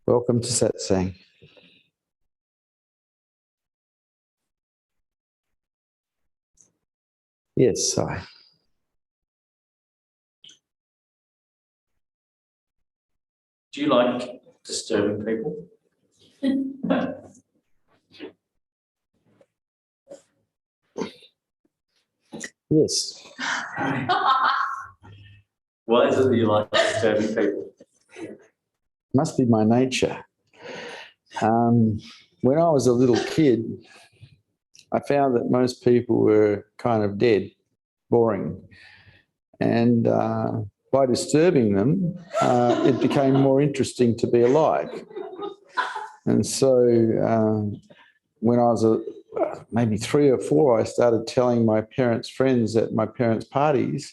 Welcome to Satsang. Yes, Sai. Do you like disturbing people? Yes. Why is it that you like disturbing people? Must be my nature. When I was a little kid, I found that most people were kind of dead, boring. And by disturbing them, it became more interesting to be alive. And so when I was maybe 3 or 4, I started telling my parents' friends at my parents' parties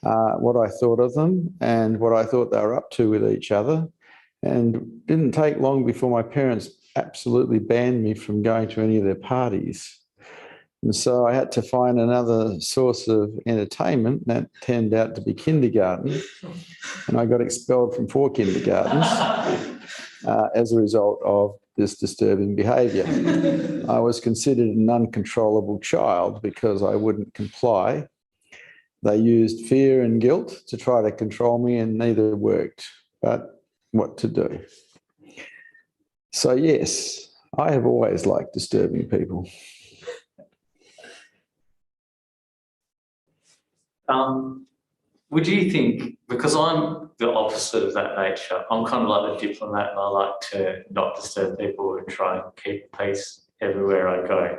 what I thought of them and what I thought they were up to with each other. And it didn't take long before my parents absolutely banned me from going to any of their parties. And so I had to find another source of entertainment. That turned out to be kindergarten. And I got expelled from 4 kindergartens as a result of this disturbing behaviour. I was considered an uncontrollable child because I wouldn't comply. They used fear and guilt to try to control me, and neither worked. But what to do? So yes, I have always liked disturbing people. Would you think, because I'm the opposite of that nature, I'm kind of like the diplomat and I like to not disturb people and try and keep peace everywhere I go.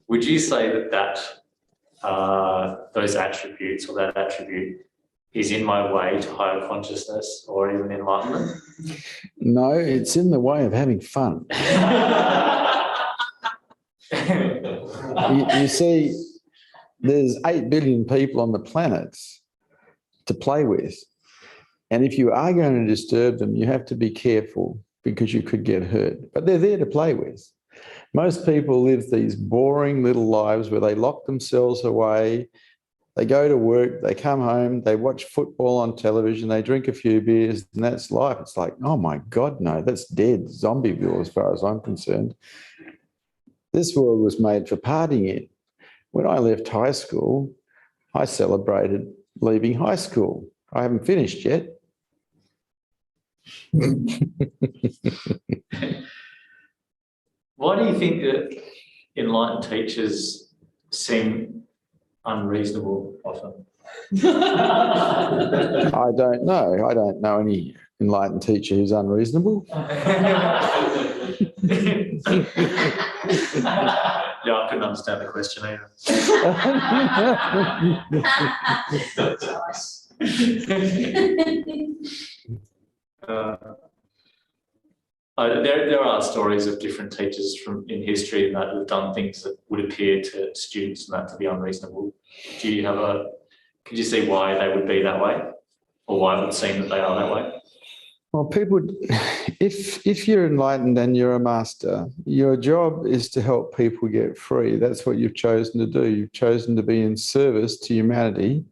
Would you say that those attributes or that attribute is in my way to higher consciousness or even enlightenment? No, it's in the way of having fun. You see, there's 8 billion people on the planet to play with. And if you are going to disturb them, you have to be careful because you could get hurt. But they're there to play with. Most people live these boring little lives where they lock themselves away. They go to work, they come home, they watch football on television, they drink a few beers, and that's life. It's like, oh my God, no, that's dead. Zombieville as far as I'm concerned. This world was made for partying in. When I left high school, I celebrated leaving high school. I haven't finished yet. Why do you think that enlightened teachers seem unreasonable often? I don't know. I don't know any enlightened teacher who's unreasonable. Yeah, I couldn't understand the question either. There are stories of different teachers in history that have done things that would appear to students and that to be unreasonable. Could you see why they would be that way, or why it would seem that they are that way? Well, people, if you're enlightened and you're a master, your job is to help people get free. That's what you've chosen to do. You've chosen to be in service to humanity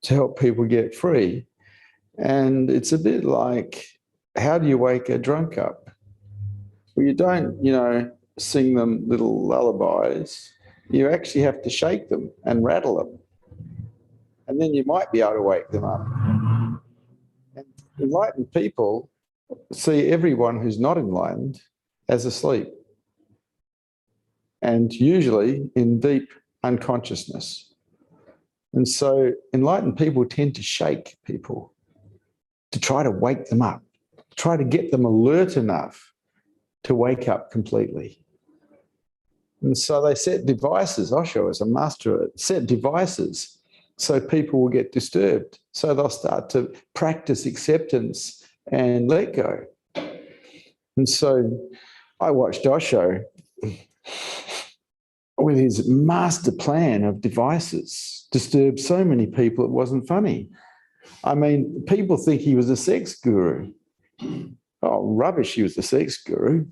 to help people get free. And it's a bit like, how do you wake a drunk up? Well, you don't, sing them little lullabies. You actually have to shake them and rattle them. And then you might be able to wake them up. And enlightened people see everyone who's not enlightened as asleep, and usually in deep unconsciousness. And so enlightened people tend to shake people to try to wake them up, try to get them alert enough to wake up completely. And so they set devices. Osho, as a master, set devices so people will get disturbed. So they'll start to practice acceptance and let go. And so I watched Osho with his master plan of devices disturb so many people it wasn't funny. I mean, people think he was a sex guru. Oh, rubbish, he was a sex guru.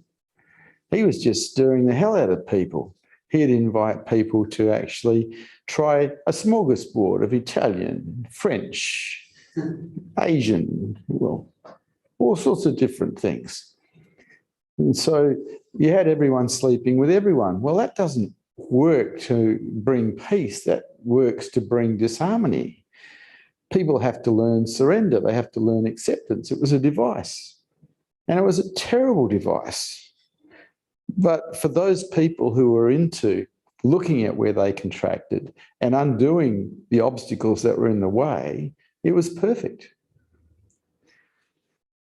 He was just stirring the hell out of people. He'd invite people to actually try a smorgasbord of Italian, French, Asian, well, all sorts of different things. And so you had everyone sleeping with everyone. Well, that doesn't work to bring peace. That works to bring disharmony. People have to learn surrender. They have to learn acceptance. It was a device. And it was a terrible device. But for those people who were into looking at where they contracted and undoing the obstacles that were in the way, it was perfect.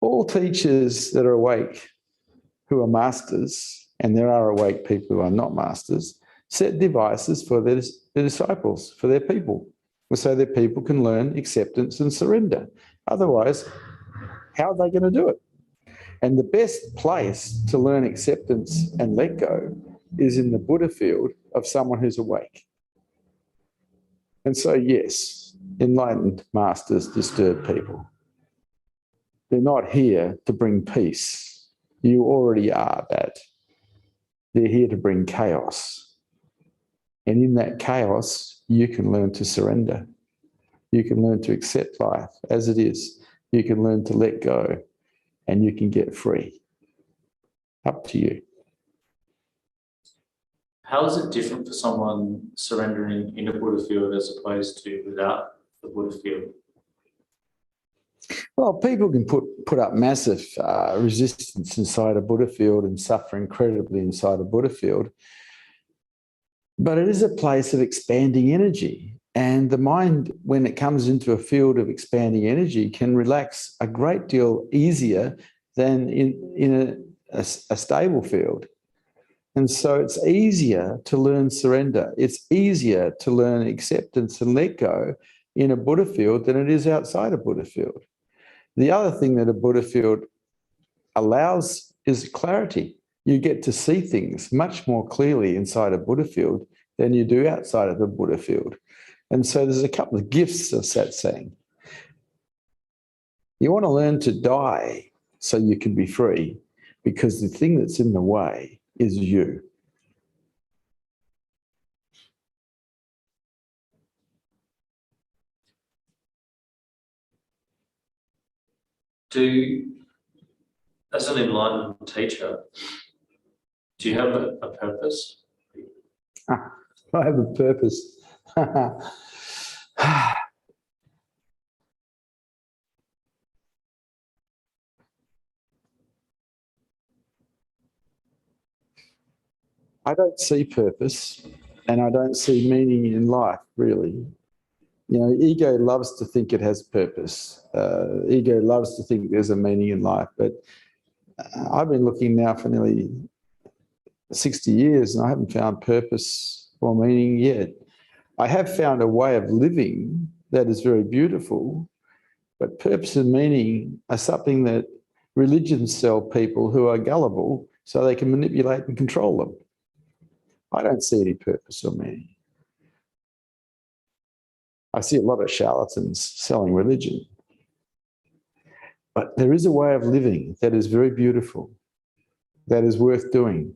All teachers that are awake, who are masters, and there are awake people who are not masters, set devices for their disciples, for their people, so their people can learn acceptance and surrender. Otherwise, how are they going to do it? And the best place to learn acceptance and let go is in the Buddha field of someone who's awake. And so, yes, enlightened masters disturb people. They're not here to bring peace. You already are that. They're here to bring chaos. And in that chaos, you can learn to surrender. You can learn to accept life as it is. You can learn to let go, and you can get free. Up to you. How is it different for someone surrendering in a Buddha field as opposed to without the Buddha field? Well, people can put up massive resistance inside a Buddha field and suffer incredibly inside a Buddha field. But it is a place of expanding energy. And the mind, when it comes into a field of expanding energy, can relax a great deal easier than in a stable field. And so it's easier to learn surrender. It's easier to learn acceptance and let go in a Buddha field than it is outside a Buddha field. The other thing that a Buddha field allows is clarity. You get to see things much more clearly inside a Buddha field than you do outside of a Buddha field. And so there's a couple of gifts of satsang. You want to learn to die so you can be free, because the thing that's in the way is you. As an enlightened teacher, do you have a purpose? I have a purpose. I don't see purpose, and I don't see meaning in life, really. You know, ego loves to think it has purpose. Ego loves to think there's a meaning in life, but I've been looking now for nearly 60 years and I haven't found purpose or meaning yet. I have found a way of living that is very beautiful, but purpose and meaning are something that religions sell people who are gullible so they can manipulate and control them. I don't see any purpose or meaning. I see a lot of charlatans selling religion. But there is a way of living that is very beautiful, that is worth doing.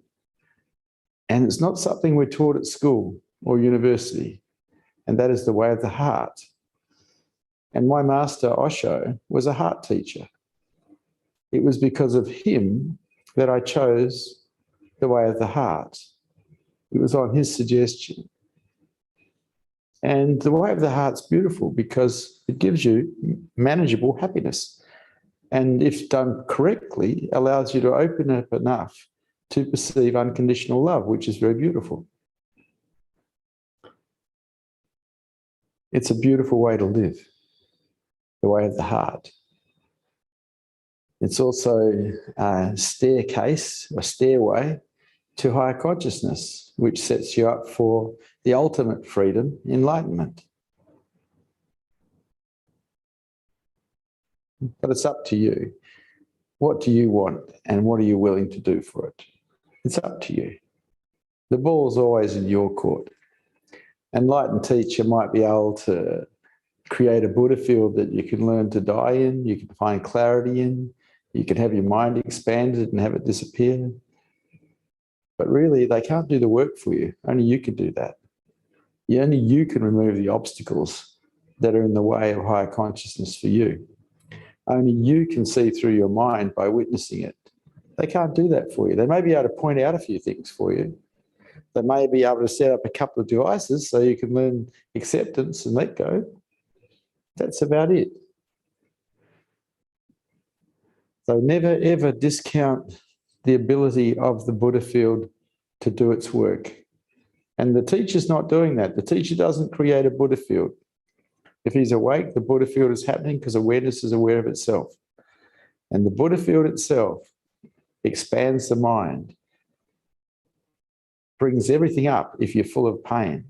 And it's not something we're taught at school or university. And that is the way of the heart. And my master, Osho, was a heart teacher. It was because of him that I chose the way of the heart. It was on his suggestion. And the way of the heart's beautiful because it gives you manageable happiness. And if done correctly, allows you to open up enough to perceive unconditional love, which is very beautiful. It's a beautiful way to live, the way of the heart. It's also a staircase, a stairway to higher consciousness, which sets you up for the ultimate freedom, enlightenment. But it's up to you. What do you want and what are you willing to do for it? It's up to you. The ball's always in your court. Enlightened teacher might be able to create a Buddha field that you can learn to die in, you can find clarity in, you can have your mind expanded and have it disappear. But really, they can't do the work for you. Only you can do that. Only you can remove the obstacles that are in the way of higher consciousness for you. Only you can see through your mind by witnessing it. They can't do that for you. They may be able to point out a few things for you. They may be able to set up a couple of devices so you can learn acceptance and let go. That's about it. So never, ever discount the ability of the Buddha field to do its work. And the teacher's not doing that. The teacher doesn't create a Buddha field. If he's awake, the Buddha field is happening because awareness is aware of itself. And the Buddha field itself expands the mind, brings everything up if you're full of pain,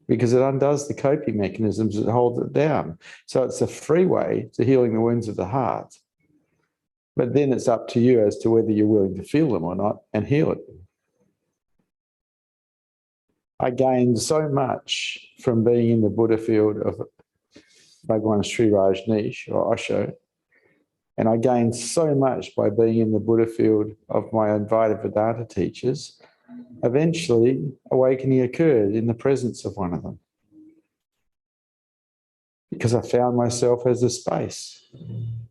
because it undoes the coping mechanisms that hold it down. So it's a free way to healing the wounds of the heart. But then it's up to you as to whether you're willing to feel them or not and heal it. I gained so much from being in the Buddha field of Bhagwan Sri Rajneesh or Osho, and I gained so much by being in the Buddha field of my invited Vedanta teachers. Eventually, awakening occurred in the presence of one of them, because I found myself as a space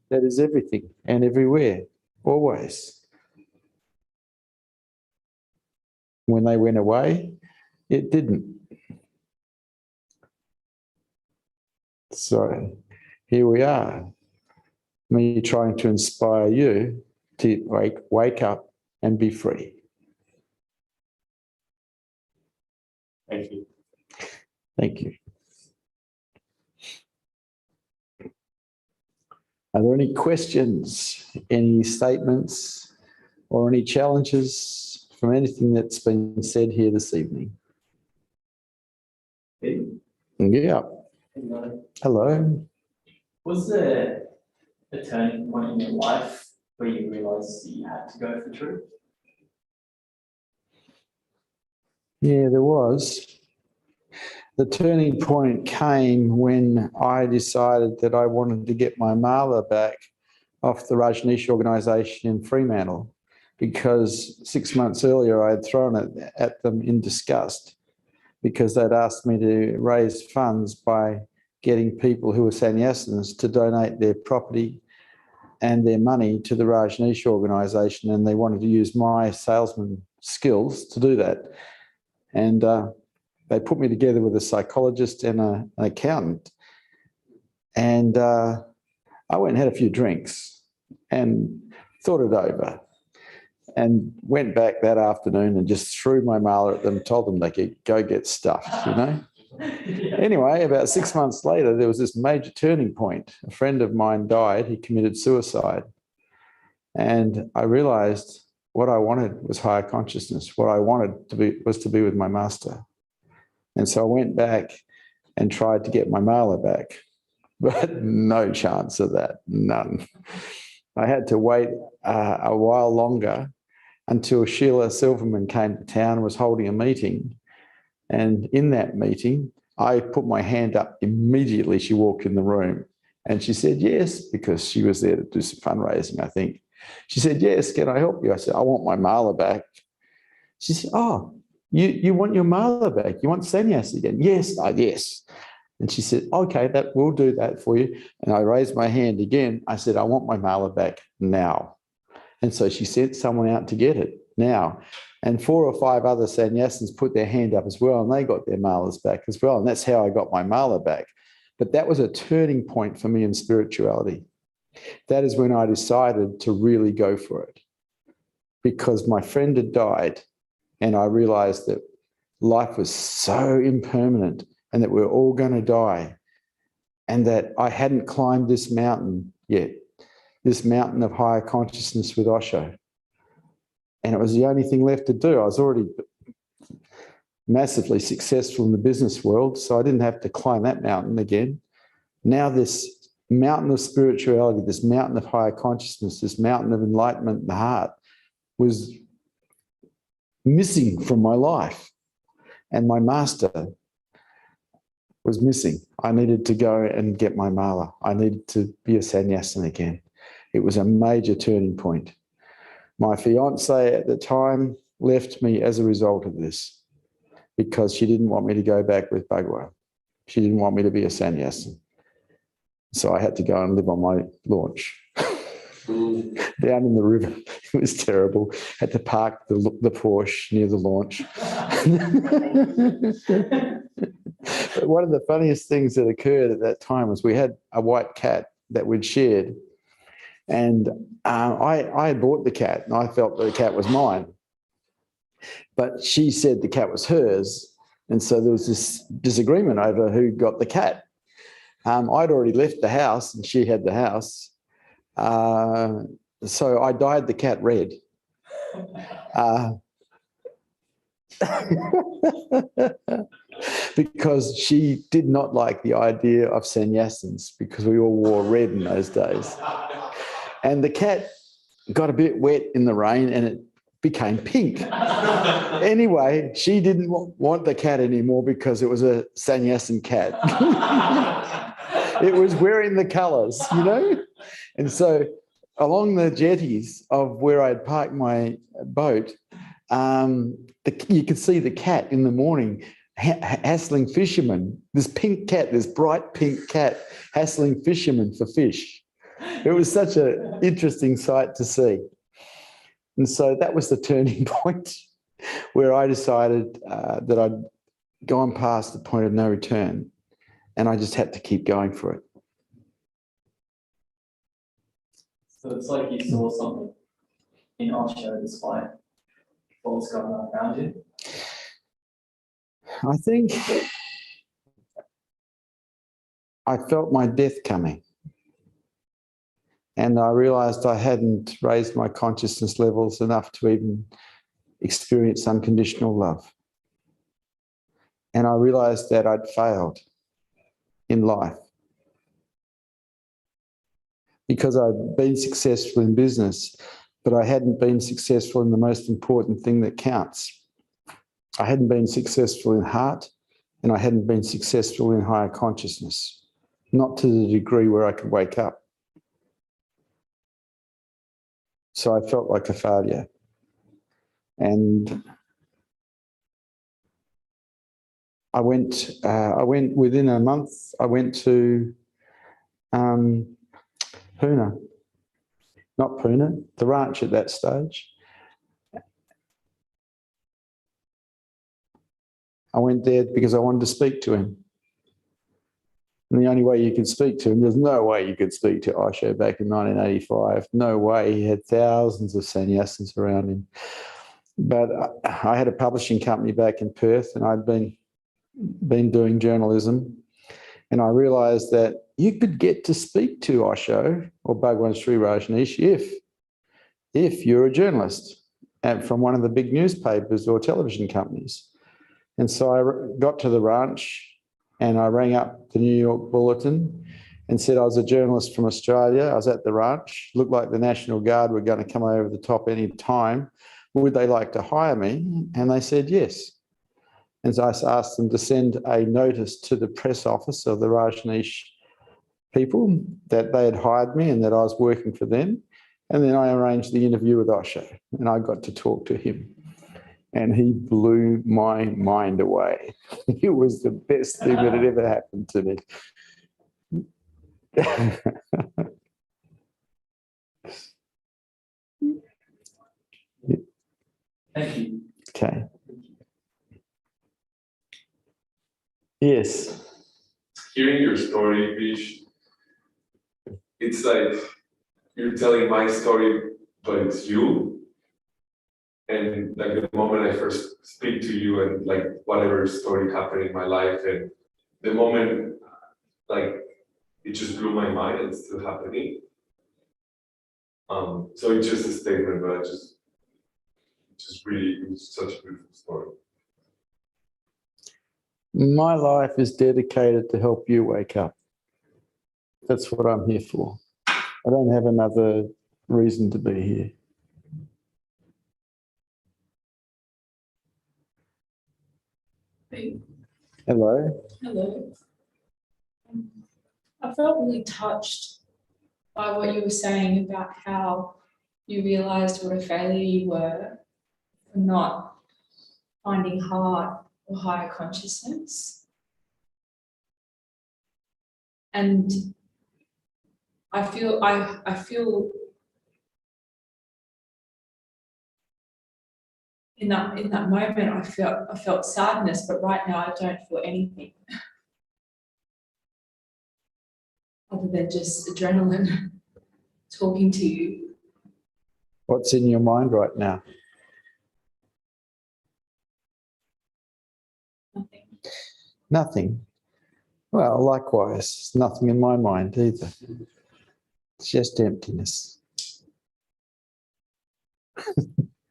that is everything and everywhere, always. When they went away, it didn't. So here we are, me trying to inspire you to wake up and be free. Thank you. Thank you. Are there any questions, any statements, or any challenges from anything that's been said here this evening? Yeah. Hello. Was there a turning point in your life where you realised that you had to go for truth? Yeah, there was. The turning point came when I decided that I wanted to get my mala back off the Rajneesh organisation in Fremantle, because 6 months earlier I had thrown it at them in disgust, because they'd asked me to raise funds by getting people who were sannyasins to donate their property and their money to the Rajneesh organisation, and they wanted to use my salesman skills to do that. And they put me together with a psychologist and an accountant. And I went and had a few drinks and thought it over, and went back that afternoon and just threw my mala at them, told them they could go get stuffed, you know. Yeah. Anyway, about 6 months later, there was this major turning point. A friend of mine died. He committed suicide. And I realized what I wanted was higher consciousness. What I wanted to be was to be with my master. And so I went back and tried to get my mala back, but no chance of that, none. I had to wait a while longer until Sheila Silverman came to town and was holding a meeting. And in that meeting, I put my hand up immediately. She walked in the room and she said, yes, because she was there to do some fundraising, I think. She said, yes, can I help you? I said, I want my mala back. She said, oh, you want your mala back? You want sannyas again? Yes, yes. And she said, okay, we'll do that for you. And I raised my hand again. I said, I want my mala back now. And so she sent someone out to get it now. And 4 or 5 other sannyasins put their hand up as well, and they got their malas back as well. And that's how I got my mala back. But that was a turning point for me in spirituality. That is when I decided to really go for it, because my friend had died and I realized that life was so impermanent and that we're all going to die, and that I hadn't climbed this mountain yet, this mountain of higher consciousness with Osho. And it was the only thing left to do. I was already massively successful in the business world, so I didn't have to climb that mountain again. Now this mountain of spirituality, this mountain of higher consciousness, this mountain of enlightenment in the heart was missing from my life. And my master was missing. I needed to go and get my mala. I needed to be a sannyasin again. It was a major turning point. My fiancée at the time left me as a result of this, because she didn't want me to go back with Bhagwan. She didn't want me to be a sannyasin. So I had to go and live on my launch. down in the river. It was terrible. Had to park the Porsche near the launch. But one of the funniest things that occurred at that time was we had a white cat that we'd shared. And I had bought the cat and I felt that the cat was mine. But she said the cat was hers. And so there was this disagreement over who got the cat. I'd already left the house and she had the house. So I dyed the cat red. Because she did not like the idea of sannyasins because we all wore red in those days. And the cat got a bit wet in the rain and it became pink. Anyway, she didn't want the cat anymore because it was a sannyasin cat. It was wearing the colours, you know? And so along the jetties of where I'd parked my boat, you could see the cat in the morning hassling fishermen. This pink cat, this bright pink cat hassling fishermen for fish. It was such an interesting sight to see. And so that was the turning point where I decided that I'd gone past the point of no return and I just had to keep going for it. So it's like you saw something in Osho despite what was going on around you. I think I felt my death coming. And I realised I hadn't raised my consciousness levels enough to even experience unconditional love. And I realised that I'd failed in life. Because I'd been successful in business, but I hadn't been successful in the most important thing that counts. I hadn't been successful in heart, and I hadn't been successful in higher consciousness, not to the degree where I could wake up. So I felt like a failure. And I went within a month, I went to Pune, not Pune, the ranch at that stage. I went there because I wanted to speak to him. And the only way you could speak to him, there's no way you could speak to Osho back in 1985. No way. He had thousands of sannyasins around him. But I had a publishing company back in Perth and I'd been doing journalism. And I realised that you could get to speak to Osho or Bhagwan Sri Rajneesh if you're a journalist from one of the big newspapers or television companies. And so I got to the ranch and I rang up the New York Bulletin and said I was a journalist from Australia. I was at the ranch, looked like the National Guard were going to come over the top any time. Would they like to hire me? And they said yes. And so I asked them to send a notice to the press office of the Rajneesh people that they had hired me and that I was working for them. And then I arranged the interview with Osho and I got to talk to him. And he blew my mind away. It was the best thing that had ever happened to me. Thank you. Okay. Yes. Hearing your story, Vish, it's like you're telling my story, but it's you. And like the moment I first speak to you and like whatever story happened in my life and the moment like it just blew my mind and it's still happening. So it's just a statement, but it was such a beautiful story. My life is dedicated to help you wake up. That's what I'm here for. I don't have another reason to be here. Hello. Hello. I felt really touched by what you were saying about how you realised what a failure you were for not finding heart or higher consciousness. And I feel in that moment, I felt sadness, but right now I don't feel anything other than just adrenaline talking to you. What's in your mind right now? Nothing. Nothing. Well, likewise, nothing in my mind either. It's just emptiness.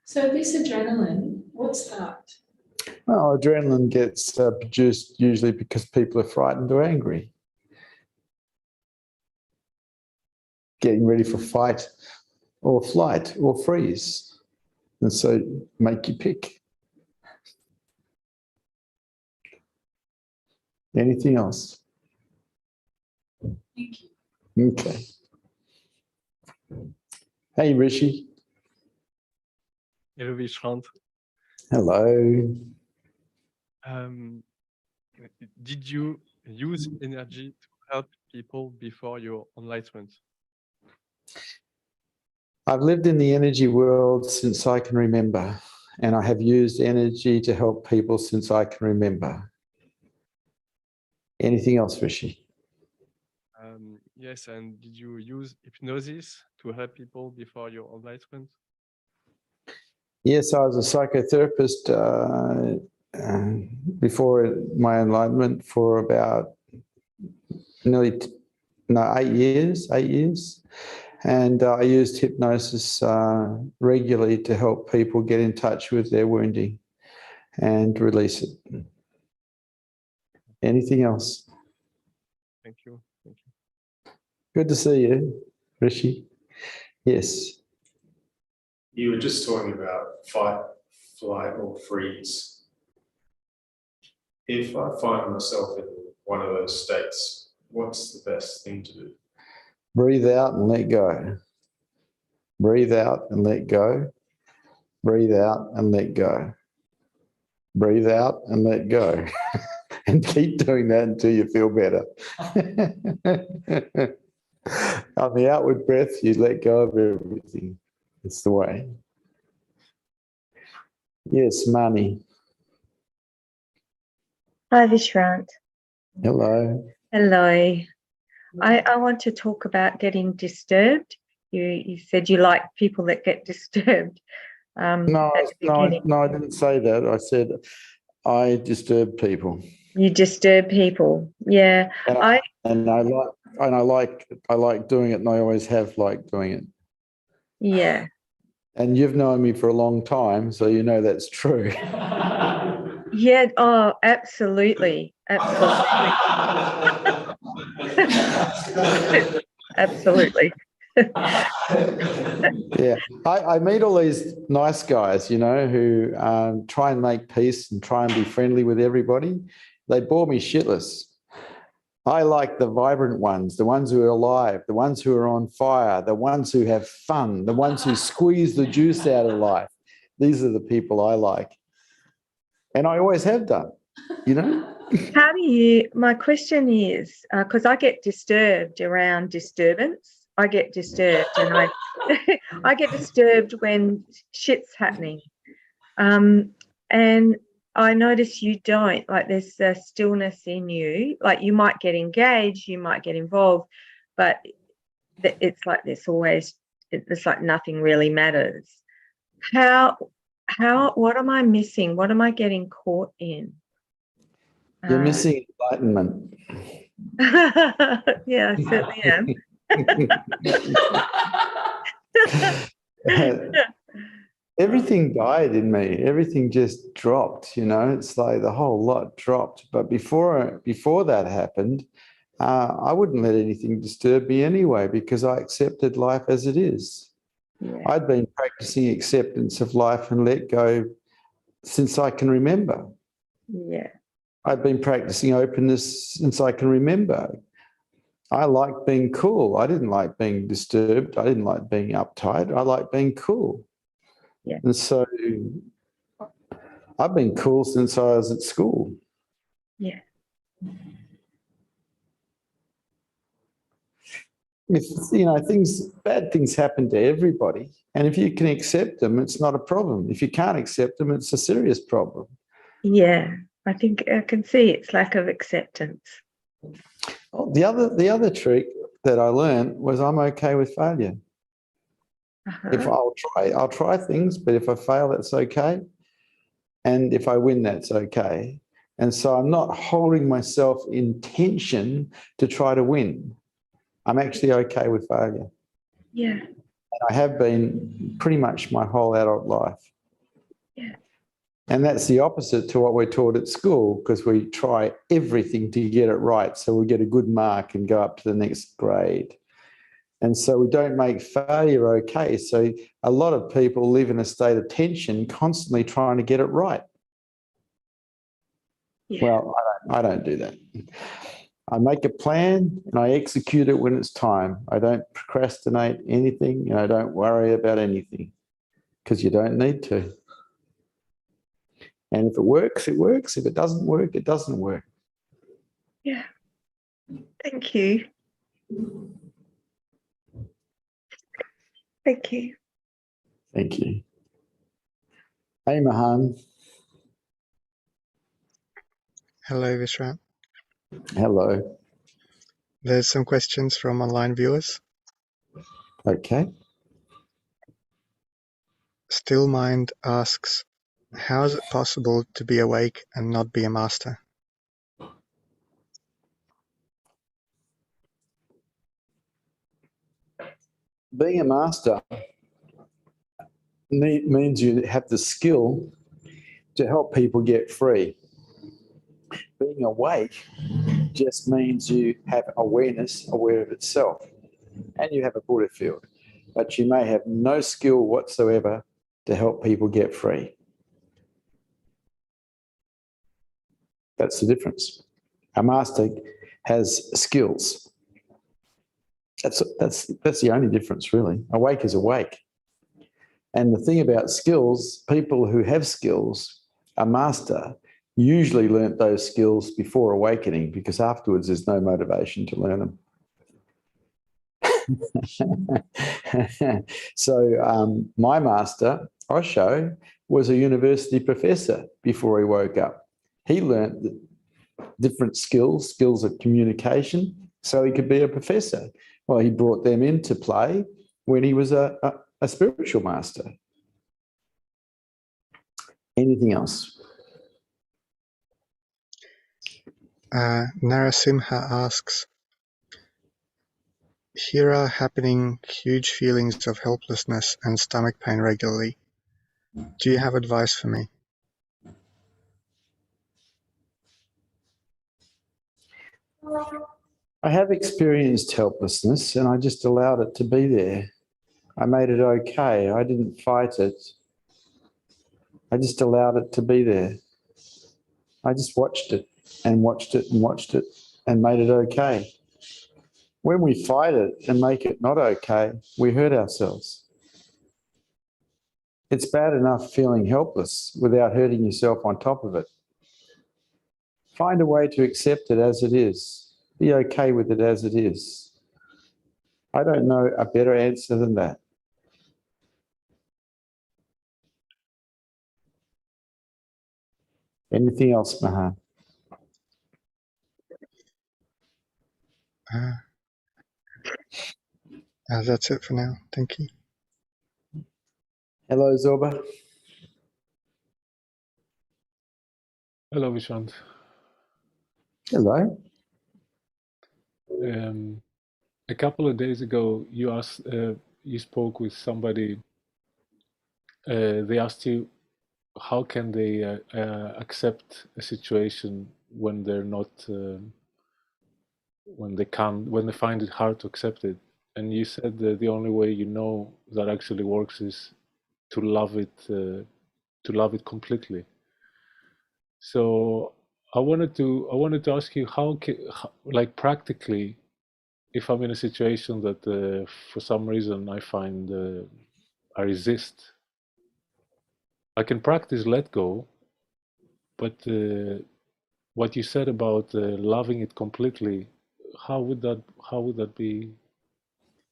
So this adrenaline, what's that? Well, adrenaline gets produced usually because people are frightened or angry. Getting ready for fight or flight or freeze. And so make you pick. Anything else? Thank you. Okay. Hey, Rishi. Hello, Vishrant. Hello. Did you use energy to help people before your enlightenment? I've lived in the energy world since I can remember, and I have used energy to help people since I can remember. Anything else, Rishi? Yes, and did you use hypnosis to help people before your enlightenment? Yes, I was a psychotherapist before my enlightenment for about nearly 8 years. And I used hypnosis regularly to help people get in touch with their wounding and release it. Anything else? Thank you. Thank you. Good to see you, Rishi. Yes. You were just talking about fight, flight, or freeze. If I find myself in one of those states, what's the best thing to do? Breathe out and let go. Breathe out and let go. Breathe out and let go. Breathe out and let go. And keep doing that until you feel better. On the outward breath, you let go of everything. It's the way. Yes, Mani. Hi, Vishrant. Hello. Hello. I want to talk about getting disturbed. You said you like people that get disturbed. No, at the beginning. I didn't say that. I said I disturb people. You disturb people. Yeah. And I like doing it, and I always have liked doing it. Yeah. And you've known me for a long time, so you know that's true. Yeah. Oh, absolutely. Absolutely. Absolutely. Yeah, I meet all these nice guys, you know, who try and make peace and try and be friendly with everybody. They bore me shitless. I like the vibrant ones, the ones who are alive, the ones who are on fire, the ones who have fun, the ones who squeeze the juice out of life. These are the people I like. And I always have done, you know. How do you, my question is, because I get disturbed around disturbance. I get disturbed and I get disturbed when shit's happening. And I notice you don't, like there's a stillness in you, like you might get engaged, you might get involved, but it's like there's always, it's like nothing really matters. What am I missing? What am I getting caught in? You're missing enlightenment. Yeah, I certainly am. Everything died in me. Everything just dropped, you know. It's like the whole lot dropped. But before that happened, I wouldn't let anything disturb me anyway, because I accepted life as it is. Yeah. I'd been practicing acceptance of life and let go since I can remember. Yeah. I've been practicing openness since I can remember. I liked being cool. I didn't like being disturbed. I didn't like being uptight. I liked being cool. Yeah. And so I've been cool since I was at school. Yeah. if, you know, bad things happen to everybody. And if you can accept them, it's not a problem. If you can't accept them, it's a serious problem. Yeah, I think I can see it's lack of acceptance. The other trick that I learned was I'm okay with failure. If I'll try things, but if I fail, that's okay. And if I win, that's okay. And so I'm not holding myself in tension to try to win. I'm actually okay with failure. Yeah. And I have been pretty much my whole adult life. Yeah. And that's the opposite to what we're taught at school, because we try everything to get it right so we get a good mark and go up to the next grade. And so we don't make failure okay. So a lot of people live in a state of tension, constantly trying to get it right. Yeah. Well, I don't do that. I make a plan and I execute it when it's time. I don't procrastinate anything and I don't worry about anything, because you don't need to. And if it works, it works. If it doesn't work, it doesn't work. Yeah. Thank you. Thank you. Thank you. Hey, Mahan. Hello, Vishrant. Hello. There's some questions from online viewers. Okay. Still Mind asks, how is it possible to be awake and not be a master? Being a master means you have the skill to help people get free. Being awake just means you have awareness, aware of itself, and you have a Buddha field, but you may have no skill whatsoever to help people get free. That's the difference. A master has skills. That's the only difference, really. Awake is awake. And the thing about skills, people who have skills, a master, usually learnt those skills before awakening, because afterwards there's no motivation to learn them. So my master, Osho, was a university professor before he woke up. He learnt different skills of communication, so he could be a professor. Well, he brought them into play when he was a spiritual master. Anything else? Narasimha asks, here are happening huge feelings of helplessness and stomach pain regularly. Do you have advice for me? I have experienced helplessness and I just allowed it to be there. I made it okay. I didn't fight it. I just allowed it to be there. I just watched it and watched it and watched it and made it okay. When we fight it and make it not okay, we hurt ourselves. It's bad enough feeling helpless without hurting yourself on top of it. Find a way to accept it as it is. Be okay with it as it is. I don't know a better answer than that. Anything else, Mahan? That's it for now. Thank you. Hello, Zorba. Hello, Vishrant. Hello. A couple of days ago, you spoke with somebody. They asked you how can they accept a situation when they're not, when they find it hard to accept it. And you said that the only way you know that actually works is to love it completely. So I wanted to ask you how like practically, if I'm in a situation that for some reason I find I resist, I can practice let go, but what you said about loving it completely, how would that be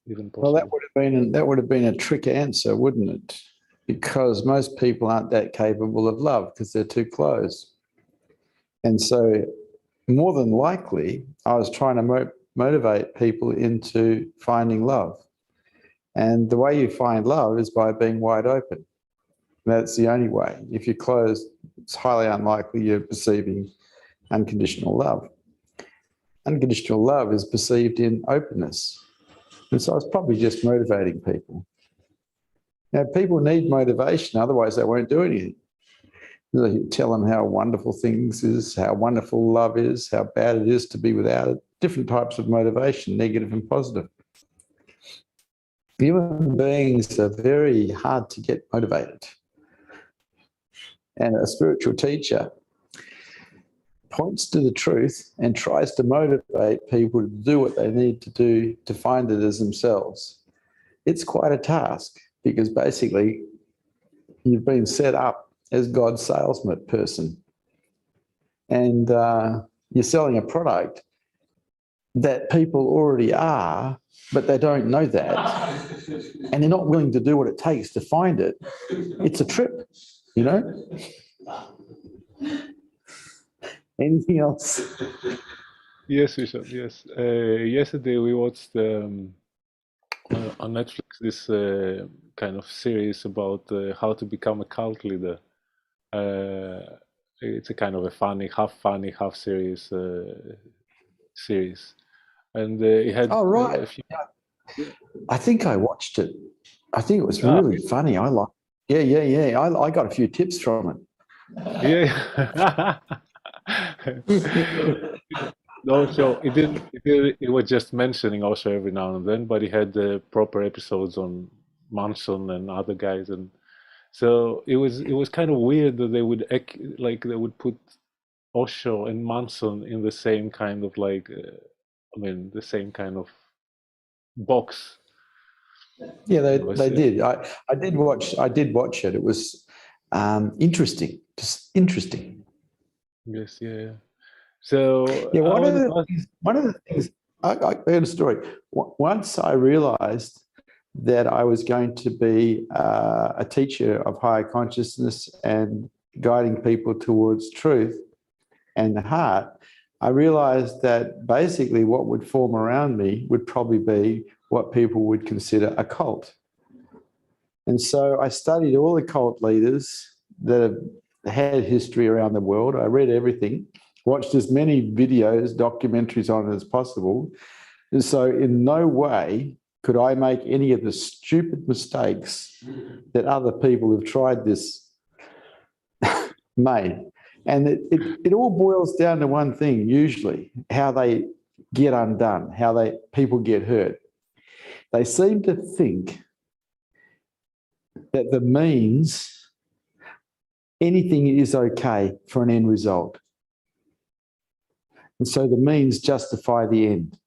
even Well, possible? that would have been a trick answer, wouldn't it? Because most people aren't that capable of love because they're too closed. And so, more than likely, I was trying to motivate people into finding love. And the way you find love is by being wide open. That's the only way. If you're closed, it's highly unlikely you're perceiving unconditional love. Unconditional love is perceived in openness. And so I was probably just motivating people. Now, people need motivation, otherwise they won't do anything. You tell them how wonderful things is, how wonderful love is, how bad it is to be without it. Different types of motivation, negative and positive. Human beings are very hard to get motivated. And a spiritual teacher points to the truth and tries to motivate people to do what they need to do to find it as themselves. It's quite a task because basically you've been set up as God's salesman person. And you're selling a product that people already are, but they don't know that. And they're not willing to do what it takes to find it. It's a trip, you know? Anything else? Yes, Vishrant, yes. Yesterday we watched on Netflix this kind of series about how to become a cult leader. It's a kind of a funny, half serious series. And it had Oh, right. a few... I think I watched it. I think it was really funny. I like. Yeah. I got a few tips from it. Yeah. No, so it was just mentioning also every now and then, but he had the proper episodes on Manson and other guys, and so it was kind of weird that they would put Osho and Manson in the same kind of the same kind of box. Yeah, they did. I did watch it. It was interesting. Just interesting. Yes, yeah. So yeah, one of the things I heard a story. Once I realized that I was going to be a teacher of higher consciousness and guiding people towards truth and the heart, I realized that basically what would form around me would probably be what people would consider a cult. And so I studied all the cult leaders that have had history around the world. I read everything, watched as many videos, documentaries on it as possible. And so in no way could I make any of the stupid mistakes that other people who've tried this made. And it all boils down to one thing, usually, how they get undone, how people get hurt. They seem to think that the means, anything is okay for an end result. And so the means justify the end.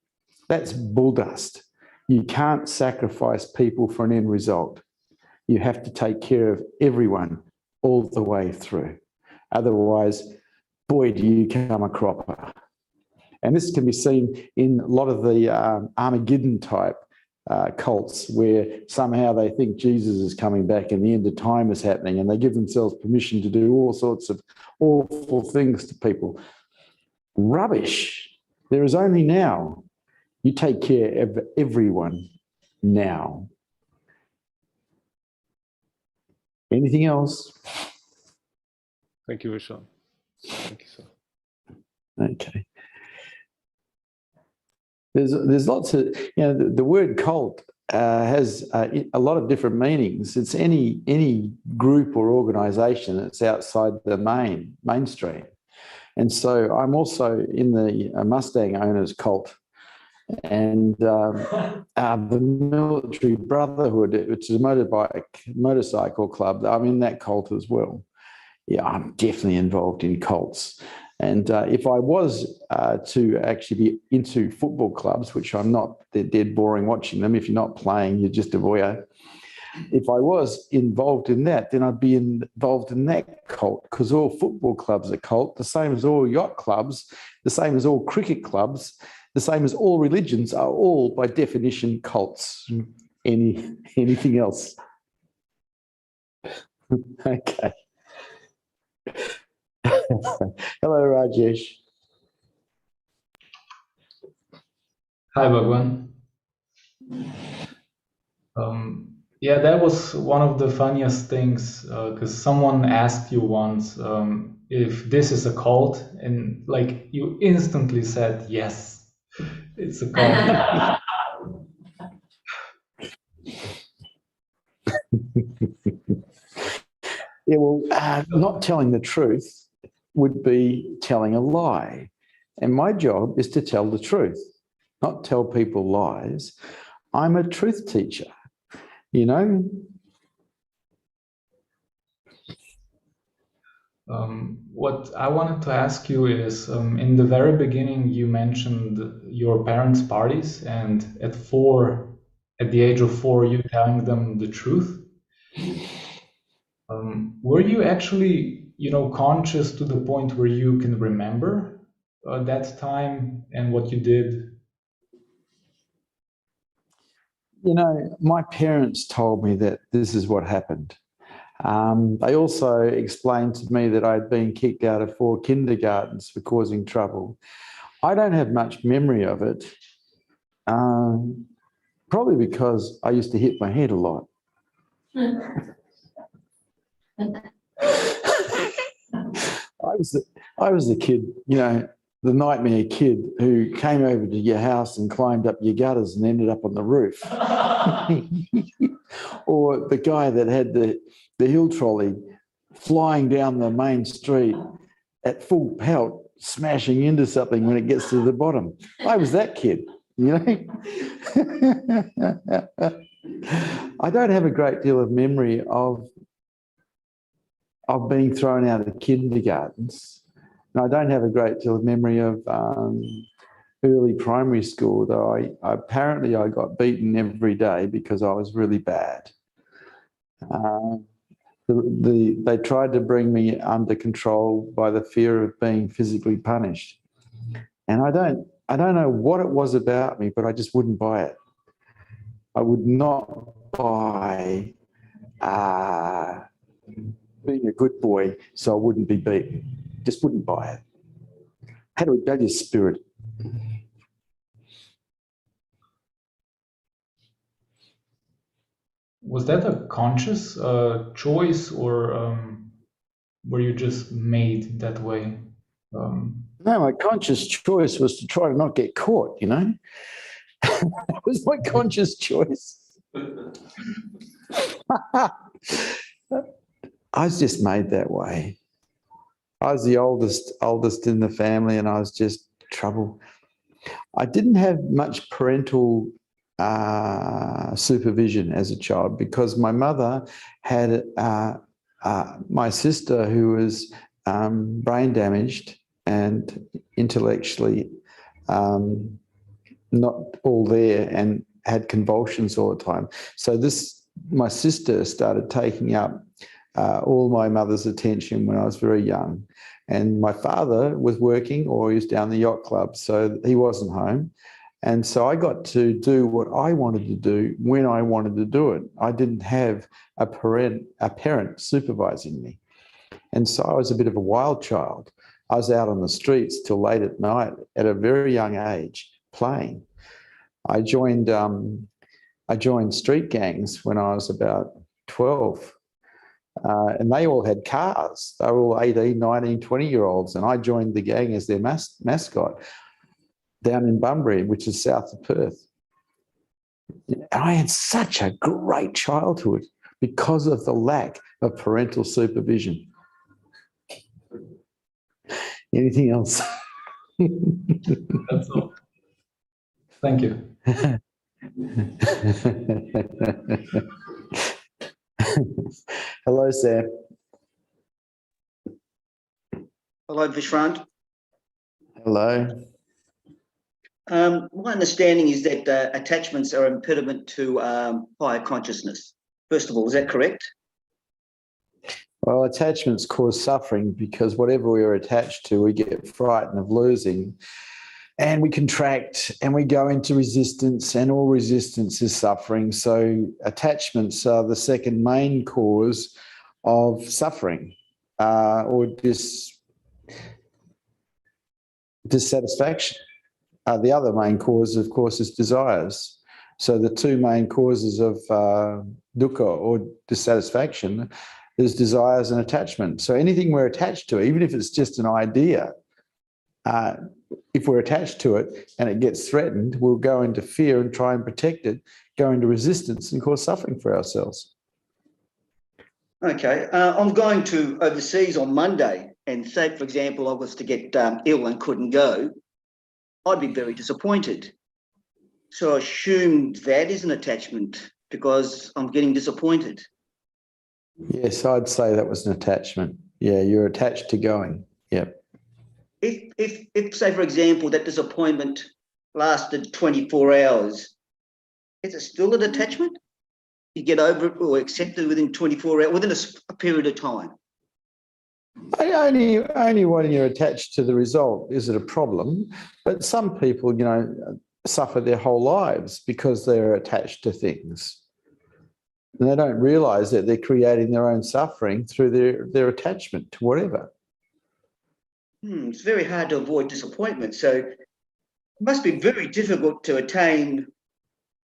That's bull dust. You can't sacrifice people for an end result. You have to take care of everyone all the way through. Otherwise, boy, do you come a cropper. And this can be seen in a lot of the Armageddon type cults where somehow they think Jesus is coming back and the end of time is happening, and they give themselves permission to do all sorts of awful things to people. Rubbish. There is only now. You take care of everyone now. Anything else? Thank you, Vishrant. Thank you, sir. Okay. There's lots of, the word cult has a lot of different meanings. It's any group or organisation that's outside the mainstream. And so I'm also in the Mustang owners cult, and the military brotherhood, which is a motorcycle club. I'm in that cult as well. Yeah, I'm definitely involved in cults. And if I was to actually be into football clubs, which I'm not, they're dead boring watching them. If you're not playing, you're just a voyeur. If I was involved in that, then I'd be involved in that cult, because all football clubs are cult, the same as all yacht clubs, the same as all cricket clubs, the same as all religions are all, by definition, cults. Anything else? Okay. Hello, Rajesh. Hi, Bhagwan. Yeah, that was one of the funniest things because someone asked you once if this is a cult, and like you instantly said, yes, it's a cult. Yeah, well, not telling the truth would be telling a lie. And my job is to tell the truth, not tell people lies. I'm a truth teacher, you know? What I wanted to ask you is, in the very beginning, you mentioned your parents' parties, and at the age of 4, you telling them the truth. Were you actually, conscious to the point where you can remember that time and what you did? You know, my parents told me that this is what happened. They also explained to me that I'd been kicked out of 4 kindergartens for causing trouble. I don't have much memory of it, probably because I used to hit my head a lot. I was the kid, the nightmare kid who came over to your house and climbed up your gutters and ended up on the roof. Or the guy that had the hill trolley flying down the main street at full pelt, smashing into something when it gets to the bottom. I was that kid, I don't have a great deal of memory of being thrown out of kindergartens. And I don't have a great deal of memory of early primary school, though apparently I got beaten every day because I was really bad. They tried to bring me under control by the fear of being physically punished. And I don't know what it was about me, but I just wouldn't buy it. I would not buy being a good boy so I wouldn't be beaten. Just wouldn't buy it. Had a rebellious spirit. Was that a conscious choice, or were you just made that way? No, my conscious choice was to try to not get caught, That was my conscious choice. I was just made that way. I was the oldest in the family, and I was just trouble. I didn't have much parental supervision as a child because my mother had my sister who was brain damaged and intellectually not all there and had convulsions all the time. So my sister started taking up all my mother's attention when I was very young. And my father was working, or he was down the yacht club, so he wasn't home. And so I got to do what I wanted to do when I wanted to do it. I didn't have a parent supervising me. And so I was a bit of a wild child. I was out on the streets till late at night at a very young age playing. I joined street gangs when I was about 12. And they all had cars. They were all 18, 19, 20-year-olds. And I joined the gang as their mascot down in Bunbury, which is south of Perth. And I had such a great childhood because of the lack of parental supervision. Anything else? That's all. Thank you. Hello, Sam. Hello, Vishrant. Hello. My understanding is that attachments are an impediment to higher consciousness. First of all, is that correct? Well, attachments cause suffering because whatever we are attached to, we get frightened of losing. and we contract and we go into resistance, and all resistance is suffering. So attachments are the second main cause of suffering or dissatisfaction. The other main cause, of course, is desires. So the two main causes of dukkha or dissatisfaction is desires and attachment. So anything we're attached to, even if it's just an idea, if we're attached to it and it gets threatened, we'll go into fear and try and protect it, go into resistance and cause suffering for ourselves. Okay, I'm going to overseas on Monday, and say, for example, I was to get ill and couldn't go, I'd be very disappointed. So I assumed that is an attachment because I'm getting disappointed. Yes, I'd say that was an attachment. Yeah, you're attached to going. Yep. If say, for example, that disappointment lasted 24 hours, is it still an attachment? You get over it or accept it within 24 hours, within a period of time? Only when you're attached to the result is it a problem. But some people, suffer their whole lives because they're attached to things. And they don't realise that they're creating their own suffering through their attachment to whatever. It's very hard to avoid disappointment. So it must be very difficult to attain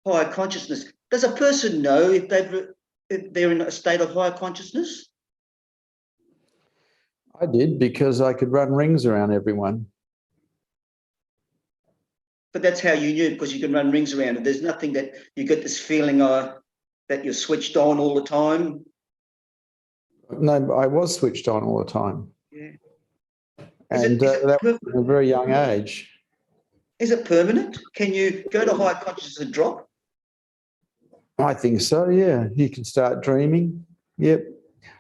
higher consciousness. Does a person know if they're in a state of higher consciousness? I did, because I could run rings around everyone. But that's how you knew, because you can run rings around it. There's nothing that you get this feeling that you're switched on all the time. No, I was switched on all the time. Yeah. And that was at a very young age. Is it permanent? Can you go to higher consciousness and drop? I think so, yeah. You can start dreaming. Yep.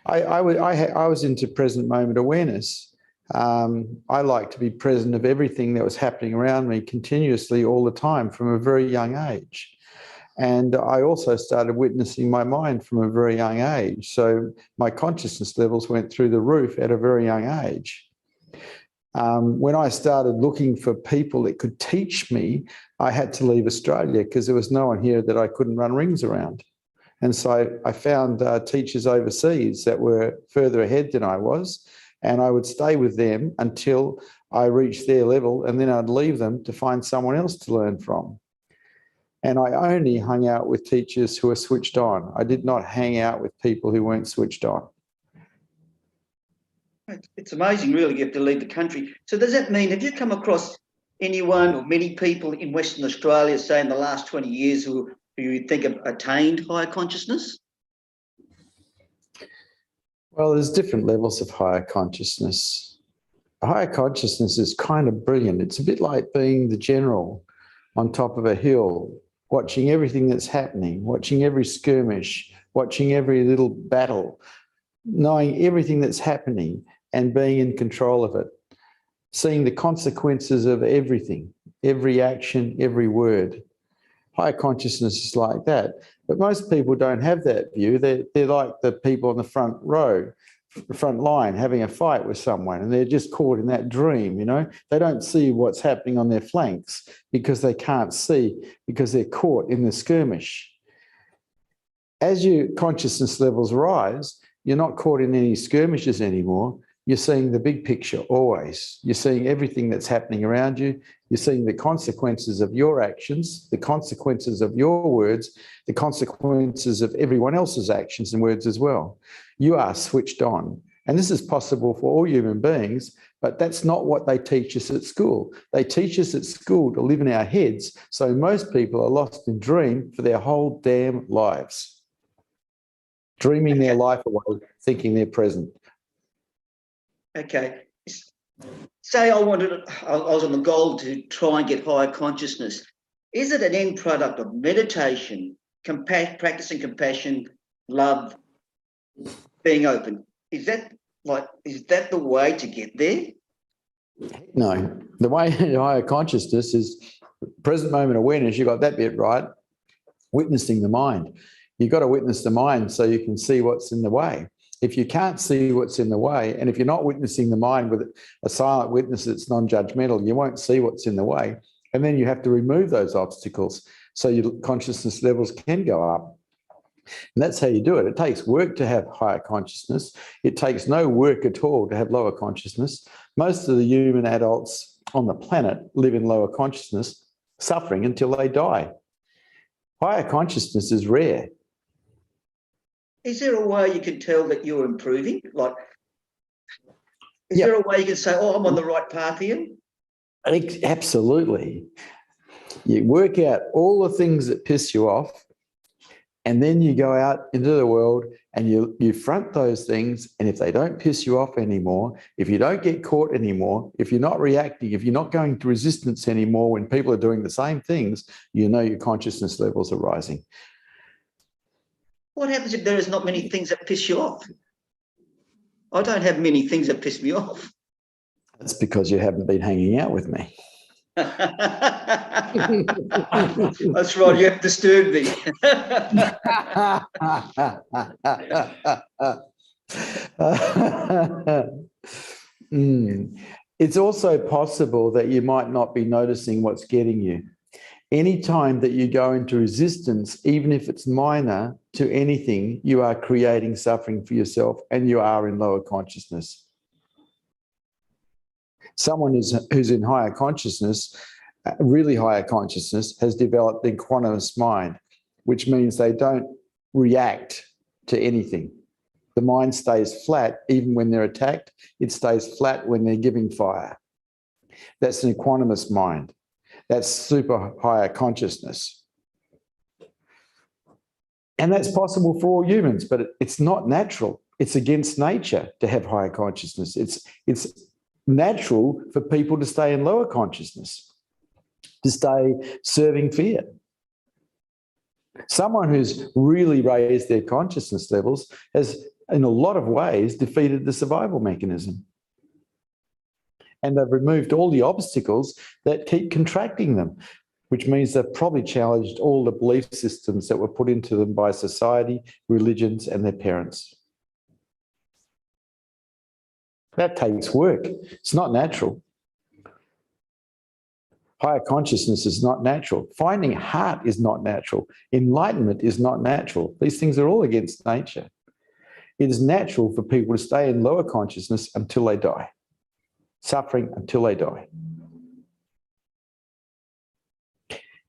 I was into present moment awareness. I like to be present of everything that was happening around me continuously all the time from a very young age. And I also started witnessing my mind from a very young age. So my consciousness levels went through the roof at a very young age. When I started looking for people that could teach me, I had to leave Australia because there was no one here that I couldn't run rings around. And so I found teachers overseas that were further ahead than I was, and I would stay with them until I reached their level, and then I'd leave them to find someone else to learn from. And I only hung out with teachers who were switched on. I did not hang out with people who weren't switched on. It's amazing, really, you have to leave the country. So does that mean, have you come across anyone or many people in Western Australia, say in the last 20 years, who you think have attained higher consciousness? Well, there's different levels of higher consciousness. Higher consciousness is kind of brilliant. It's a bit like being the general on top of a hill, watching everything that's happening, watching every skirmish, watching every little battle, knowing everything that's happening and being in control of it, seeing the consequences of everything, every action, every word. Higher consciousness is like that. But most people don't have that view. They're like the people on the front row, the front line, having a fight with someone, and they're just caught in that dream, They don't see what's happening on their flanks because they can't see, because they're caught in the skirmish. As your consciousness levels rise, you're not caught in any skirmishes anymore. You're seeing the big picture always. You're seeing everything that's happening around you. You're seeing the consequences of your actions, the consequences of your words, the consequences of everyone else's actions and words as well. You are switched on. And this is possible for all human beings, but that's not what they teach us at school. They teach us at school to live in our heads. So most people are lost in dream for their whole damn lives, dreaming their life away, thinking they're present. Okay. Say I was on the goal to try and get higher consciousness. Is it an end product of meditation, practicing compassion, love, being open? Is that the way to get there? No. The way to higher consciousness is present moment awareness. You got that bit right. Witnessing the mind. You've got to witness the mind so you can see what's in the way. If you can't see what's in the way, and if you're not witnessing the mind with a silent witness that's non-judgmental, you won't see what's in the way. And then you have to remove those obstacles so your consciousness levels can go up. And that's how you do it. It takes work to have higher consciousness. It takes no work at all to have lower consciousness. Most of the human adults on the planet live in lower consciousness, suffering until they die. Higher consciousness is rare. Is there a way you can tell that you're improving? Like, is there a way you can say, oh, I'm on the right path here? Absolutely. You work out all the things that piss you off, and then you go out into the world and you front those things. And if they don't piss you off anymore, if you don't get caught anymore, if you're not reacting, if you're not going to resistance anymore when people are doing the same things, you know your consciousness levels are rising. What happens if there is not many things that piss you off? I don't have many things that piss me off. That's because you haven't been hanging out with me. That's right, you have disturbed me. It's also possible that you might not be noticing what's getting you. Any time that you go into resistance, even if it's minor to anything, you are creating suffering for yourself and you are in lower consciousness. Someone who's in higher consciousness, really higher consciousness, has developed the equanimous mind, which means they don't react to anything. The mind stays flat even when they're attacked. It stays flat when they're giving fire. That's an equanimous mind. That's super higher consciousness. And that's possible for all humans, but it's not natural. It's against nature to have higher consciousness. It's natural for people to stay in lower consciousness, to stay serving fear. Someone who's really raised their consciousness levels has, in a lot of ways, defeated the survival mechanism. And they've removed all the obstacles that keep contracting them, which means they've probably challenged all the belief systems that were put into them by society, religions, and their parents. That takes work. It's not natural. Higher consciousness is not natural. Finding heart is not natural. Enlightenment is not natural. These things are all against nature. It is natural for people to stay in lower consciousness until they die, suffering until they die.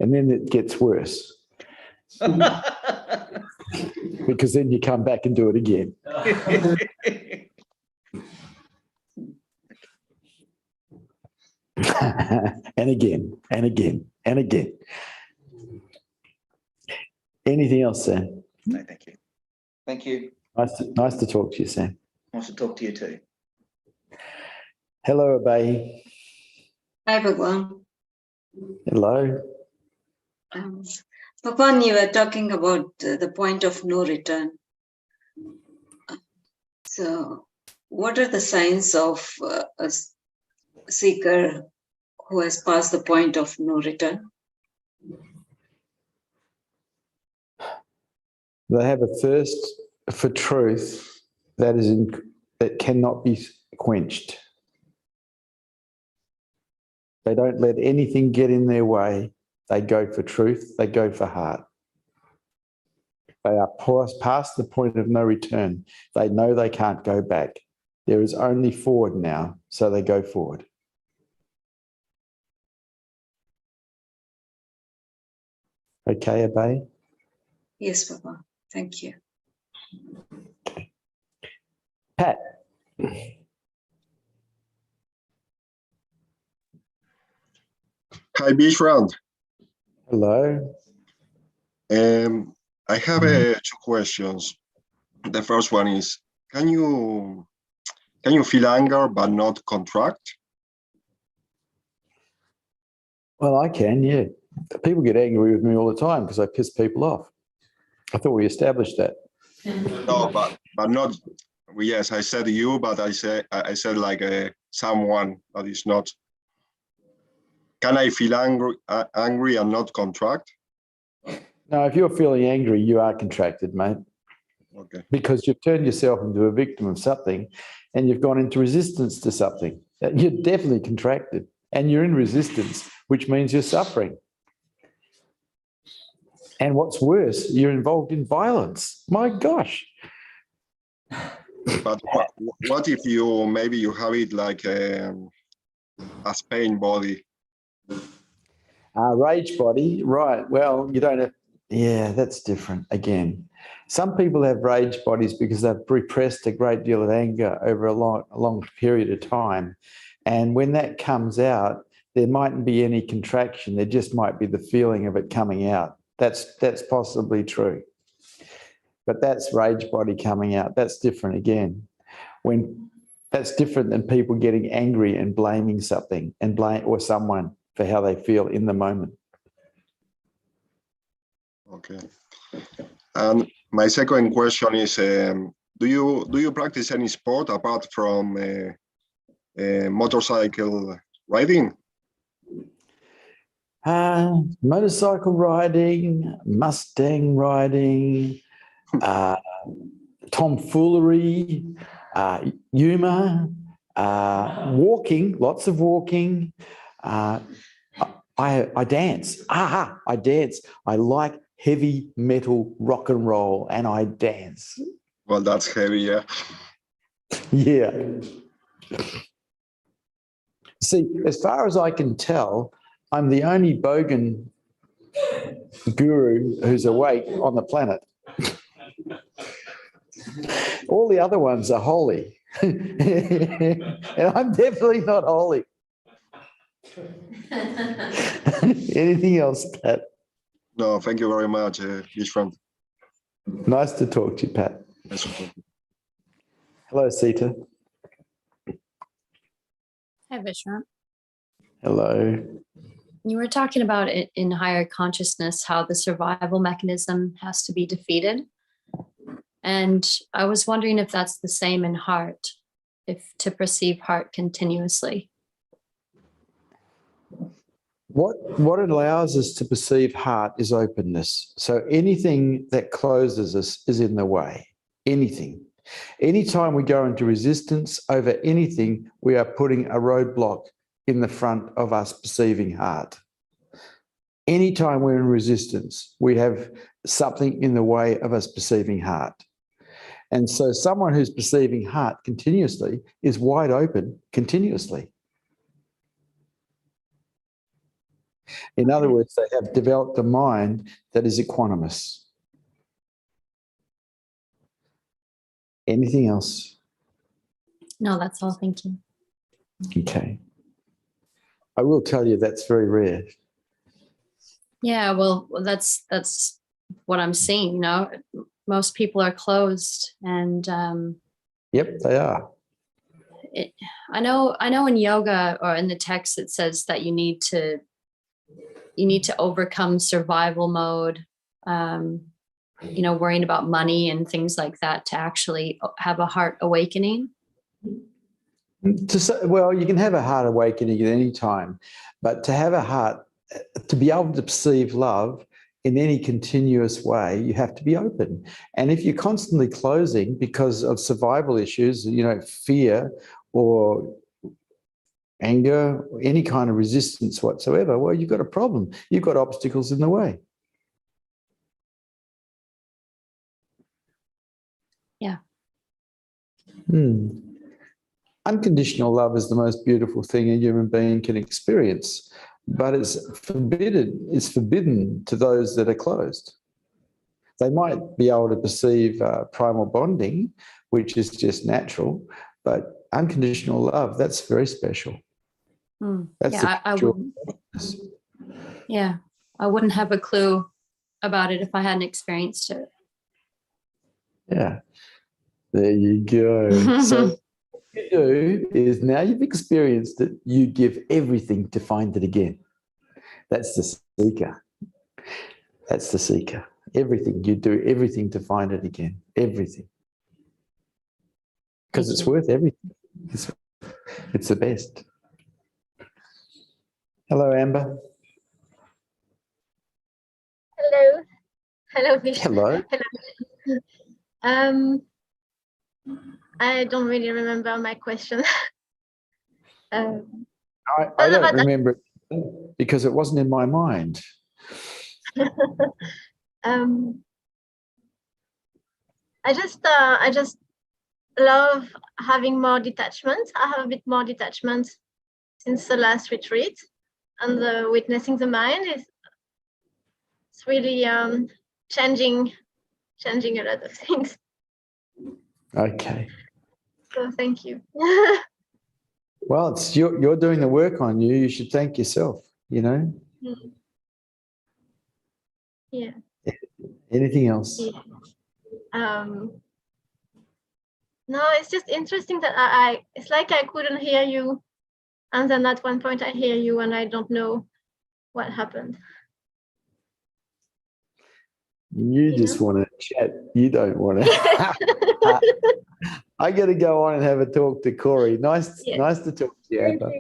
And then it gets worse. Because then you come back and do it again. And again, and again, and again. Anything else, Sam? No, thank you. Thank you. Nice to talk to you, Sam. Nice to talk to you too. Hello, Abai. Hi, Bhagwan. Hello. Bhagwan, you were talking about the point of no return. So, what are the signs of a seeker who has passed the point of no return? They have a thirst for truth that cannot be quenched. They don't let anything get in their way. They go for truth. They go for heart. They are past the point of no return. They know they can't go back. There is only forward now, so they go forward. Okay, Abai? Yes, Bhagwan. Thank you. Pat. Hi, Vishrant. Hello. I have two questions. The first one is, can you feel anger but not contract? Well, I can, yeah. People get angry with me all the time because I piss people off. I thought we established that. No, but not. Yes, I said you, but I said like someone that is not. Can I feel angry and not contract? No, if you're feeling angry, you are contracted, mate. Okay. because you've turned yourself into a victim of something and you've gone into resistance to something. You're definitely contracted and you're in resistance, which means you're suffering. And what's worse, you're involved in violence. My gosh. But what if you maybe you have it like as pain body? Rage body, right. Well, you don't have, yeah, that's different again. Some people have rage bodies because they've repressed a great deal of anger over a long period of time. And when that comes out, there mightn't be any contraction. There just might be the feeling of it coming out. That's possibly true. But that's rage body coming out. That's different again. That's different than people getting angry and blaming something and or someone for how they feel in the moment. Okay. And my second question is, do you practice any sport apart from motorcycle riding? Motorcycle riding, Mustang riding, tomfoolery, humour, walking, lots of walking. I dance. I dance. I like heavy metal rock and roll and I dance. Well, that's heavy, yeah. Yeah. See, as far as I can tell, I'm the only bogan guru who's awake on the planet. All the other ones are holy. And I'm definitely not holy. Anything else, Pat? No, thank you very much, Vishrant. Nice to talk to you, Pat. Nice to talk to you. Hello, Sita. Hi, Vishrant. Hello. You were talking about it in higher consciousness, how the survival mechanism has to be defeated. And I was wondering if that's the same in heart, if to perceive heart continuously. What allows us to perceive heart is openness. So anything that closes us is in the way. Anything. Anytime we go into resistance over anything, we are putting a roadblock in the front of us perceiving heart. Anytime we're in resistance, we have something in the way of us perceiving heart. And so someone who's perceiving heart continuously is wide open continuously. In other words, they have developed a mind that is equanimous. Anything else? No, that's all. Thank you. Okay. I will tell you that's very rare. Yeah, well, that's what I'm seeing. You know, most people are closed, and Yep, they are. I know in yoga or in the text it says that you need to overcome survival mode, you know, worrying about money and things like that to actually have a heart awakening. Well, you can have a heart awakening at any time, but to have a heart, to be able to perceive love in any continuous way, you have to be open. And if you're constantly closing because of survival issues, you know, fear or anger, or any kind of resistance whatsoever, well, you've got a problem. You've got obstacles in the way. Yeah. Unconditional love is the most beautiful thing a human being can experience, but it's forbidden to those that are closed. They might be able to perceive primal bonding, which is just natural, but unconditional love, that's very special. That's I wouldn't have a clue about it if I hadn't experienced it. Yeah, there you go. So what you do is, now you've experienced it, you give everything to find it again. That's the seeker. That's the seeker. Everything. You do everything to find it again. Everything. Because it's worth everything. It's the best. Hello, Amber. Hello. Hello, Vish. Hello. Hello. I don't really remember my question. I no, don't but remember it because it wasn't in my mind. I just love having more detachment. I have a bit more detachment since the last retreat, and the witnessing the mind is it's really changing a lot of things. Okay. So thank you. Well, it's you're doing the work on you. You should thank yourself, you know. Yeah. Anything else? Yeah. No, it's just interesting that I it's like I couldn't hear you, and then at one point I hear you and I don't know what happened. You just want to chat. You don't want to. I got to go on and have a talk to Corey. Nice to talk to you, Amber.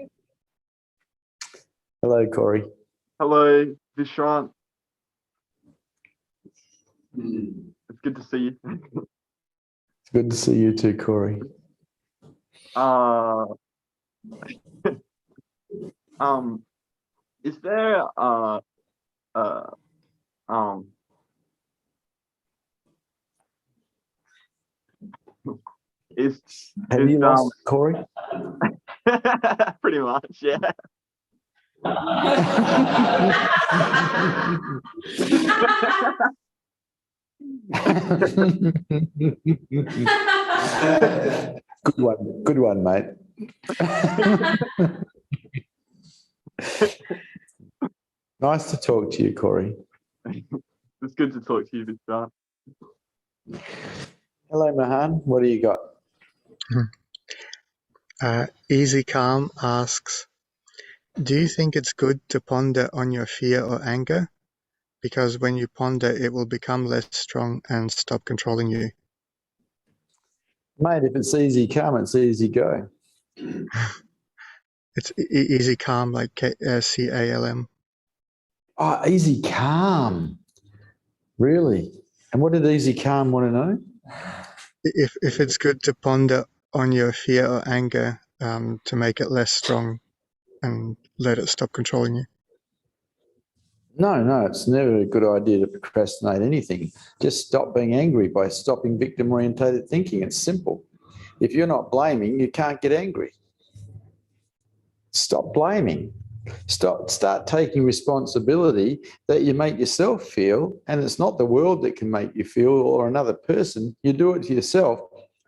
Hello, Corey. Hello, Vishrant. It's good to see you. It's good to see you too, Corey. Is there Have you lost Corey? Pretty much, yeah. Good one, mate. Nice to talk to you, Corey. It's good to talk to you, Vishrant. Hello, Mahan. What do you got? Easy Calm asks, do you think it's good to ponder on your fear or anger? Because when you ponder, it will become less strong and stop controlling you. Mate, if it's easy come, it's easy go. It's easy calm, like CALM. Oh, easy calm. Really? And what did easy calm want to know? If it's good to ponder on your fear or anger to make it less strong and let it stop controlling you. No, it's never a good idea to procrastinate anything. Just stop being angry by stopping victim-orientated thinking. It's simple. If you're not blaming, you can't get angry. Stop blaming. Start taking responsibility that you make yourself feel, and it's not the world that can make you feel or another person. You do it to yourself.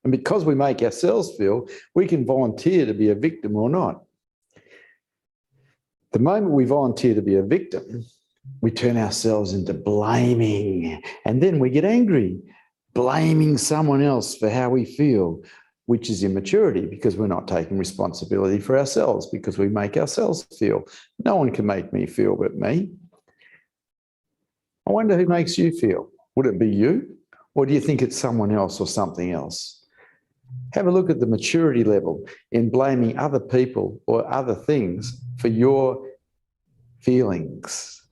And because we make ourselves feel, we can volunteer to be a victim or not. The moment we volunteer to be a victim, we turn ourselves into blaming, and then we get angry, blaming someone else for how we feel, which is immaturity because we're not taking responsibility for ourselves because we make ourselves feel. No one can make me feel but me. I wonder who makes you feel. Would it be you? Or do you think it's someone else or something else? Have a look at the maturity level in blaming other people or other things for your feelings.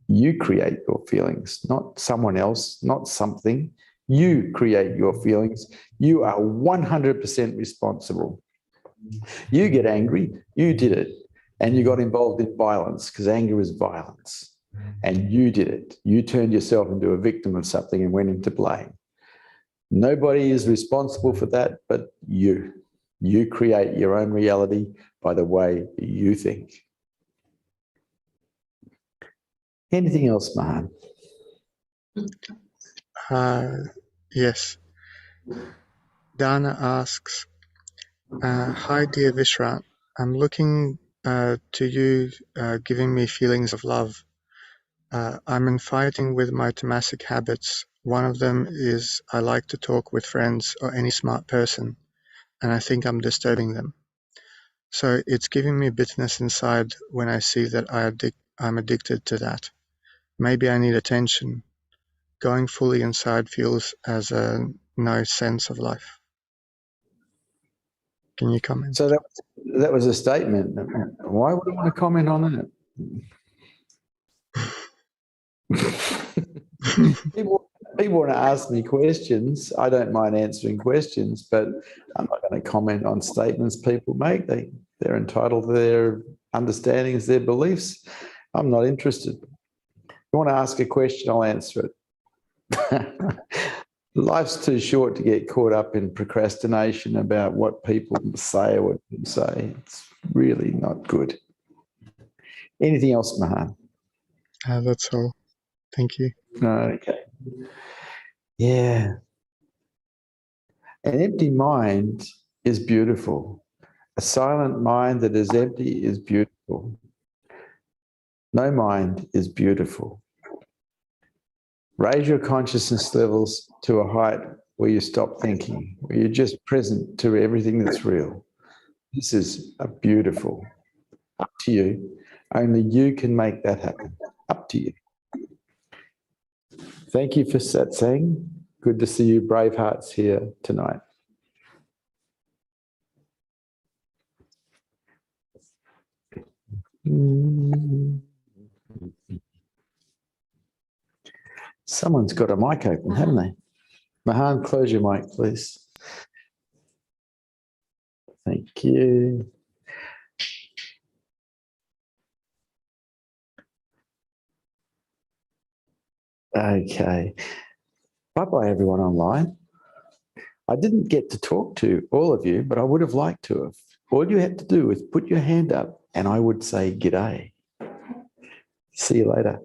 You create your feelings, not someone else, not something. You create your feelings. You are 100% responsible. You get angry, you did it, and you got involved in violence because anger is violence. And you did it. You turned yourself into a victim of something and went into blame. Nobody is responsible for that but you. You create your own reality by the way you think. Anything else, Mahan? Yes. Dana asks, hi, dear Vishrant. I'm looking to you giving me feelings of love. I'm in fighting with my tamasic habits. One of them is I like to talk with friends or any smart person, and I think I'm disturbing them. So it's giving me bitterness inside when I see that I'm addicted to that. Maybe I need attention. Going fully inside feels as a no sense of life. Can you comment? So that was a statement. Why would I want to comment on that? People want to ask me questions. I don't mind answering questions, but I'm not going to comment on statements people make. They're entitled to their understandings, their beliefs. I'm not interested. If you want to ask a question, I'll answer it. Life's too short to get caught up in procrastination about what people say or what people say. It's really not good. Anything else, Mahan? That's all. Thank you. Okay. Yeah. An empty mind is beautiful. A silent mind that is empty is beautiful. No mind is beautiful. Raise your consciousness levels to a height where you stop thinking, where you're just present to everything that's real. This is a beautiful. Up to you. Only you can make that happen. Up to you. Thank you for Satsang. Good to see you brave hearts here tonight. Someone's got a mic open, haven't they? Mahan, close your mic, please. Thank you. Okay. Bye-bye, everyone online. I didn't get to talk to all of you, but I would have liked to have. All you had to do was put your hand up and I would say g'day. See you later.